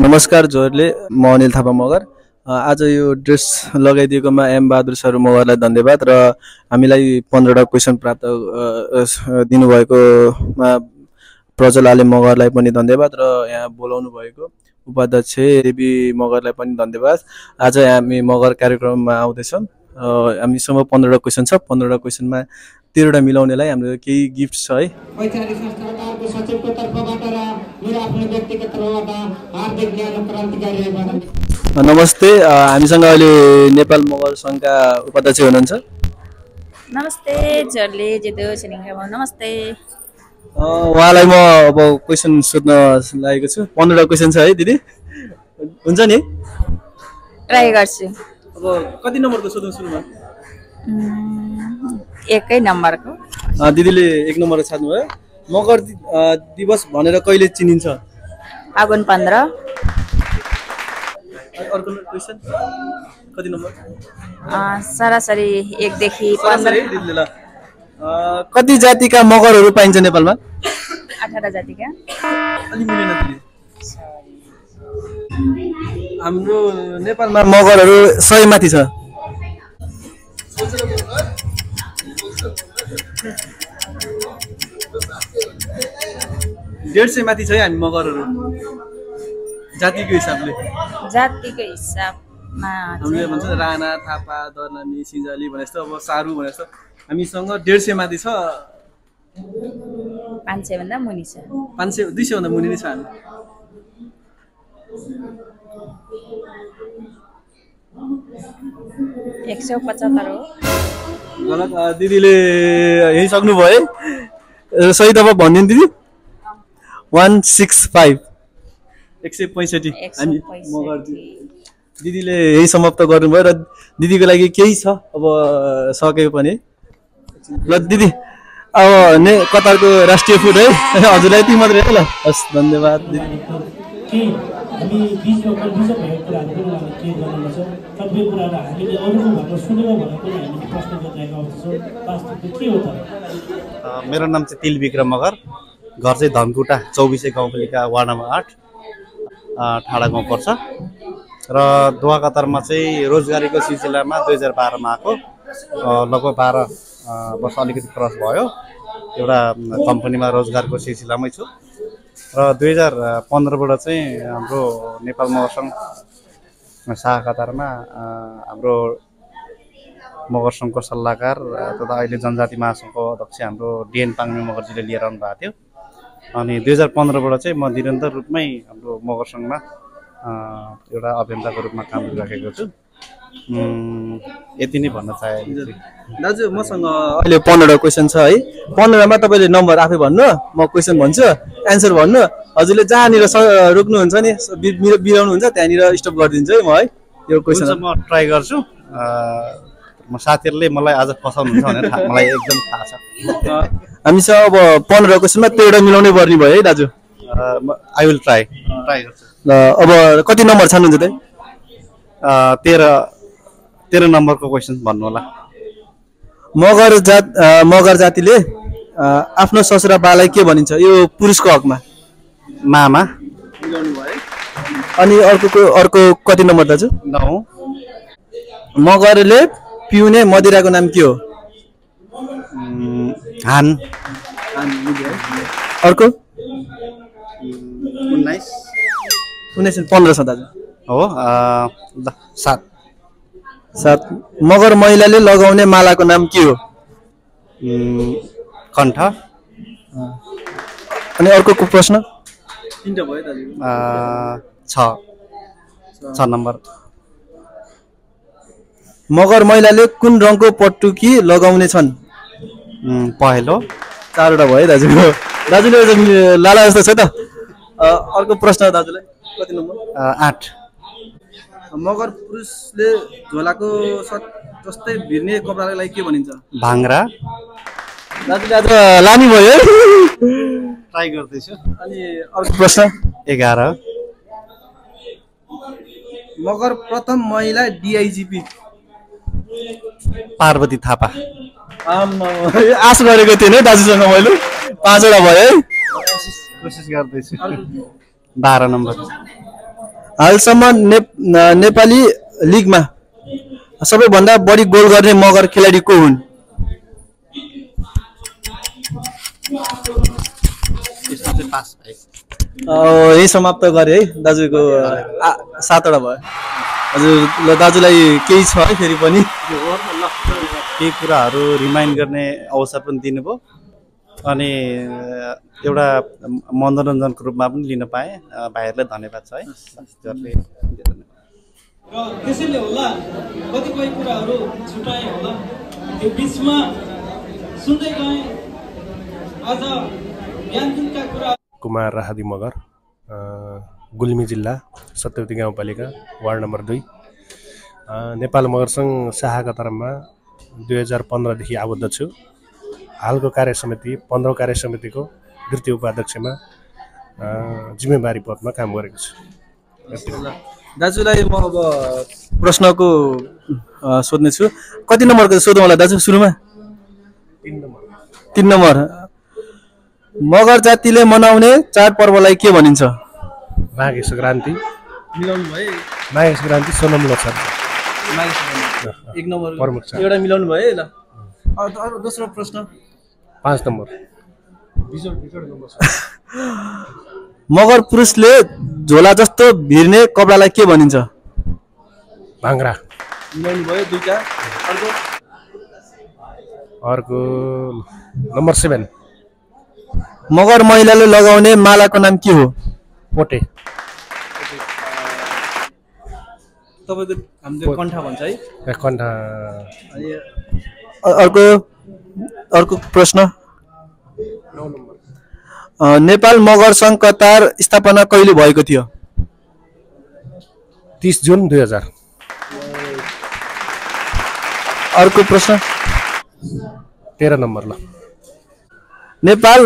नमस्कार जोरले म अनिल थापा मगर आज यो ड्रेस लगाइदिएकोमा एम बहादुर सर मगरलाई धन्यवाद र हामीलाई 15वटा क्वेसन प्राप्त दिनुभएकोमा प्रज्वल आले मगरलाई पनि धन्यवाद र यहाँ बोलाउनु भएको उपाध्यक्ष देवी मगरलाई पनि धन्यवाद। आज हामी मगर कार्यक्रममा आउँदैछौँ। हामीसँग 15वटा क्वेसन छ। 15वटा क्वेसनमा 13वटा मिलाउनेलाई हाम्रो केही गिफ्ट छ है। वैचारिक संस्थाको सचिवको तर्फबाट र मेरो आफ्नो व्यक्तिगत तर्फबाट हार्दिक ज्ञान क्रान्तिकारी। नमस्ते, हामीसँग अहिले नेपाल मगर सङ्घका उपाध्यक्ष हुनुहुन्छ। नमस्ते जरले जेदो छिनिङमा नमस्ते। उहाँलाई म अब क्वेसन सोध्न लागेको छु। 15वटा क्वेसन छ है दिदी, हुन्छ नि? ट्राई गर्छु। अब कति नम्बरको सोध्नु सुरुमा? एकै नम्बरको। दिदीले 1 नम्बर छाड्नु भयो। मगर दिवस भनेर कहिले चिनिन्छ? फागुन 15। अर्को क्वेसन कति नम्बर? सरासरी 1 देखि 15। दिदीले ल कति जातिका मगरहरू पाइन्छ नेपालमा? 18 जातिका। अलि मिलेन दिदी। हाम्रो नेपालमा मगरहरू 100 माथि छ। 150 माथि छ है हामी मगरहरू जातिको हिसाबले। जातिको हिसाबमा हामीले भन्छ राणा, थापा, दर्नामी, सिन्जाली भने जस्तो, अब सारू भने जस्तो हामीसँग 150 माथि छ। 500 भन्दा मुनि छ। 500 200 भन्दा मुनि नै छ हामी। एक 175 हो। गलत। दिदीले यही सक्नुभयो है। सही तपाईँ भनिदिनु दिदी। 165 165 हामी मगर दिदीले यही समाप्त गर्नुभयो र दिदीको लागि केही छ अब सकेको पनि। ल दिदी, अब कतारको राष्ट्रिय फुड है हजुरलाई यति मात्रै है। ल हस्, धन्यवाद दिदी। हामी बिचमा कन्फ्युजन भएको कुराहरू पनि उहाँले क्लियर गर्नुहुन्छ। कतिपय कुराहरू हामीले अरूको भन्न सुनेर भनेर पनि हामीले प्रश्न गरिरहेका छौँ। वास्तवमा के हो त? मेरो नाम चाहिँ तिल विक्रम मगर, घर चाहिँ धनकुटा 24 गाउँपालिका वार्ड नम्बर 8 ठाडा गाउँ पर्छ र दोहा कतारमा चाहिँ रोजगारीको सिलसिलामा 2012 मा आएको। लगभग 12 वर्ष अलिकति क्रस भयो। एउटा कम्पनीमा रोजगारको सिलसिलामै छु र 2015 बाट चाहिँ हाम्रो नेपाल मगर सङ्घ शाखा कतारमा हाम्रो मगर सङ्घको सल्लाहकार तथा अहिले जनजाति महासङ्घको अध्यक्ष हाम्रो डिएन पाङमे मगरजीले लिएर आउनु भएको थियो। अनि 2015 बाट चाहिँ म निरन्तर रूपमै हाम्रो मगर सङ्घमा एउटा अभियन्ताको रूपमा काम गरिराखेको छु। यति नै भन्न चाहे दाजु। मसँग अहिले 15वटा क्वेसन छ है। 15मा तपाईँले नम्बर आफै भन्नु, म क्वेसन भन्छु, एन्सर भन्नु। हजुरले जहाँनिर रोक्नुहुन्छ नि, बिराउनुहुन्छ त्यहाँनिर स्टप गरिदिन्छु है म है। यो क्वेसन म ट्राई गर्छु। म साथीहरूले मलाई आज फसाउनुहुन्छ भनेर मलाई एकदम थाहा छ। हामीसँग अब 15 क्वेसनमा 13वटा मिलाउनै पर्ने भयो है दाजु। आई विल ट्राई गर्छु। ल अब कति नम्बर छान्नुहुन्छ त? 13 नम्बरको क्वेसन भन्नु होला। मगर जातिले आफ्नो ससुरा बालाई के भनिन्छ? यो पुरुषको हकमा मामा। अनि अर्को कति नम्बर दाजु? 9। मगरले पिउने मदिराको नाम के हो? हान। अर्को 19 छ दाजु। हो 7। मगर महिलाले लगाउने मालाको नाम के हो? कण्ठ। अनि अर्को प्रश्न 3टा भयो दाजु। 6 नम्बर। मगर महिलाले कुन रङको पटुकी लगाउने छन्? पहेँलो। 4वटा भयो दाजु। दाजुले लाला जस्तो छ त। अर्को प्रश्न दाजुलाई कति नम्बर? 8। मगर पुरुषले झोलाको सर्ट जस्तै भिर्ने कपडालाई के भनिन्छ? भाङ्रा। दाजुले आज लामी भयो। ट्राई गर्दैछु। अनि अर्को प्रश्न 11। मगर प्रथम महिला डिआइजिपी? पार्वती थापा। आश गरेको थिएन दाजुसँग मैले। 5वटा भयो है। कोसिस गर्दैछु। 12 नम्बर। हालसम्म नेपाली लिगमा सबैभन्दा बढी गोल गर्ने मगर खेलाडी को हुन्? यही समाप्त गरे है दाजुको 7वटा भयो। हजुर ल दाजुलाई केही छ है फेरि पनि केही कुराहरू रिमाइन्ड गर्ने अवसर पनि दिनुभयो अनि एउटा मनोरञ्जनको रूपमा पनि लिन पाएँ। भाइहरूलाई धन्यवाद छ है। र त्यसैले होला कतिपय कुराहरू छुटाए होला त्यो बिचमा सुन्दै गए आज ज्ञानका कुरा। कुमार राहादी मगर, गुल्मी जिल्ला सत्यवती गाउँपालिका वार्ड नम्बर 2। नेपाल मगर सङ्घ शाखा कतारमा 2015 देखि आबद्ध छु। हालको कार्य समिति 15औं कार्य समितिको द्वितीय उपाध्यक्षमा जिम्मेवारी पदमा काम गरेको छु। दाजुलाई म अब प्रश्नको सोध्ने छु। कति नम्बरको सोधौँ होला दाजु सुरुमा? 3 नम्बर। मगर जातिले मनाउने चाडपर्वलाई के भनिन्छ? माघे सङ्क्रान्ति। मिलाउनु भए माघे सङ्क्रान्ति सोनम लोछार। माघे सङ्क्रान्ति 1 नम्बर प्रमुख छ। एउटा मिलाउनु भए ल। दोस्रो प्रश्न 5 नम्बर। मगर पुरुषले झोला जस्तो भिर्ने कपडालाई के भनिन्छ? भाङ्रा। मिलाउनु भयो 2टा। अर्को नम्बर 7। मगर महिलाले लगाउने मालाको नाम के हो? पोटे। तपाईको हामीले कण्ठा भन्छ है। कण्ठा। अर्को प्रश्न 9 नम्बर। नेपाल मगर सङ्घ कतार स्थापना कहिले भएको थियो? 30 जुन 2000। अर्को प्रश्न 13 नम्बर। ल नेपाल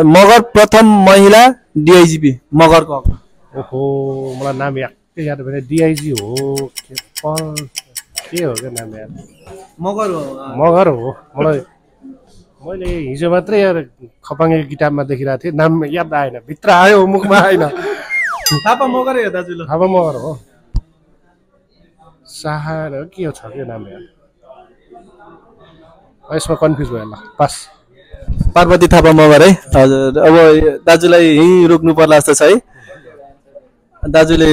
मगर प्रथम महिला डिआइजिपी मगरको। ओहो मलाई नाम याद भएन। डिआइजी हो के हो क्या नाम याद? मगर हो। मैले हिजो मात्रै यार खपाङ्गेको किताबमा देखिरहेको थिएँ। नाम याद आएन, भित्र आयो मुखमा आएन। थापा मगरै हो दाजु। थापा मगर हो। शाखा के हो छ त्यो नाम याद? यसमा कन्फ्युज भयो। ल पास। पार्वती थापा मगर है। हजुर अब दाजुलाई यहीँ रोक्नु पर्ला जस्तो छ है। दाजुले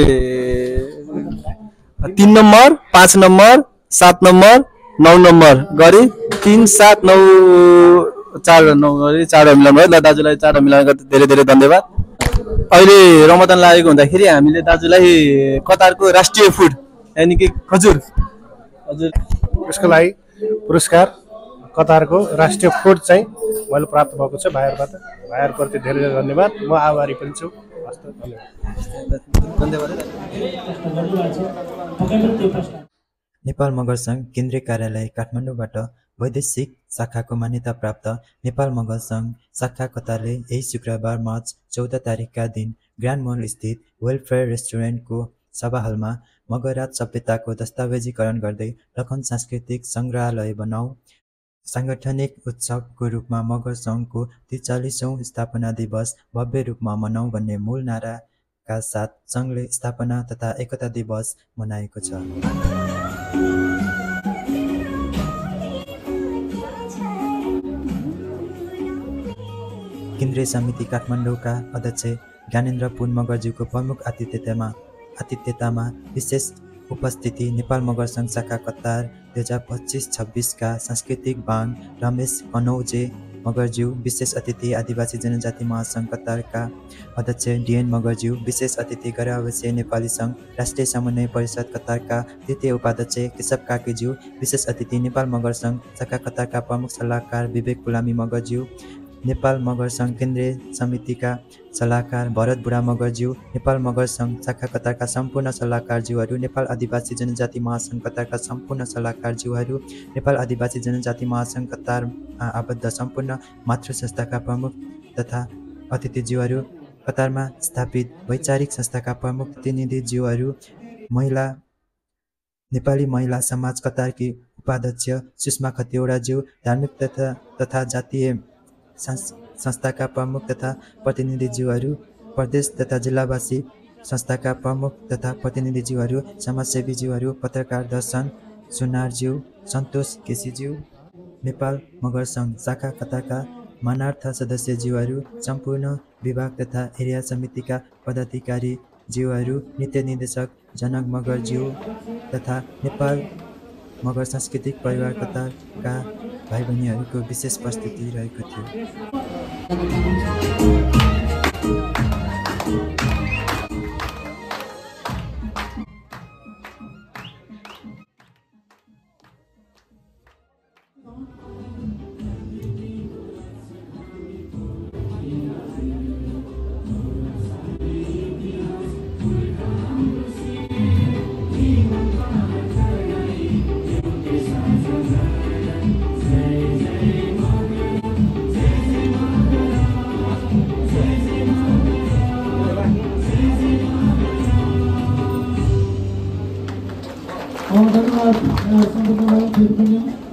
3 नम्बर 5 नम्बर 7 नम्बर 9 नम्बर गरी 3 7 9 4 9 गरी 4 मिलाउनु भयो। ल दाजुलाई 4 मिलाउनको धेरै धेरै धन्यवाद। अहिले रमजान लागेको हुँदाखेरि हामीले दाजुलाई कतारको राष्ट्रिय फुड यानि कि खजुर हजुर यसको लागि पुरस्कार कतारको राष्ट्रिय फुड चाहिँ मैले प्राप्त भएको छ भाइहरूबाट। भाइहरूप्रति धेरै धेरै धन्यवाद। म आभारी पनि छु। नेपाल मगर सङ्घ केन्द्रीय कार्यालय काठमाडौँबाट वैदेशिक शाखाको मान्यता प्राप्त नेपाल मगर सङ्घ शाखा कतारले यही शुक्रबार मार्च 14 तारिकका दिन ग्रान्ड मल स्थित वेलफेयर रेस्टुरेन्टको सभा हलमा मगरात सभ्यताको दस्तावेजीकरण गर्दै लखन सांस्कृतिक सङ्ग्रहालय बनाऊ साङ्गठनिक उत्सवको रूपमा मगर सङ्घको 43औं स्थापना दिवस भव्य रूपमा मनाऊ भन्ने मूल नाराका साथ सङ्घले स्थापना तथा एकता दिवस मनाएको छ। केन्द्रीय समिति काठमाडौँका अध्यक्ष ज्ञानेन्द्र पुन मगरज्यूको प्रमुख आतिथ्यतामा विशेष उपस्थिति नेपाल मगर सङ्घ शाखा कतार 2025-26 का सांस्कृतिक बाङ रमेश कनौजे मगरज्यू, विशेष अतिथि आदिवासी जनजाति महासङ्घ कतारका अध्यक्ष डिएन मगरज्यू, विशेष अतिथि गैरआवासीय नेपाली सङ्घ राष्ट्रिय समन्वय परिषद कतारका द्वितीय उपाध्यक्ष केशव काकीज्यू, विशेष अतिथि नेपाल मगर सङ्घ शाखा कतारका प्रमुख सल्लाहकार विवेक गुलामी मगरज्यू, नेपाल मगर सङ्घ केन्द्रीय समितिका सल्लाहकार भरत बुढा मगरज्यू, नेपाल मगर सङ्घ शाखा कतारका सम्पूर्ण सल्लाहकारज्यूहरू, नेपाल आदिवासी जनजाति महासङ्घ कतारका सम्पूर्ण सल्लाहकारज्यूहरू, नेपाल आदिवासी जनजाति महासङ्घ कतारमा आबद्ध सम्पूर्ण मातृ संस्थाका प्रमुख तथा अतिथिज्यूहरू, कतारमा स्थापित वैचारिक संस्थाका प्रमुख प्रतिनिधिज्यूहरू, नेपाली महिला समाज कतारकी उपाध्यक्ष सुषमा खतिवडाज्यू, धार्मिक तथा जातीय संस्थाका प्रमुख तथा प्रतिनिधिज्यूहरू, प्रदेश तथा जिल्लावासी संस्थाका प्रमुख तथा प्रतिनिधिज्यूहरू, समाजसेवीज्यूहरू, पत्रकार दर्शन सुनारज्यू, सन्तोष केसीज्यू, नेपाल मगर सङ्घ शाखा कताका मानार्थ सदस्यज्यूहरू, सम्पूर्ण विभाग तथा एरिया समितिका पदाधिकारीज्यूहरू, नृत्य निर्देशक जनक मगरज्यू तथा नेपाल मगर सांस्कृतिक परिवार कतारका भाइ बहिनीहरूको विशेष उपस्थिति रहेको थियो। धन्यवाद सम्पूर्ण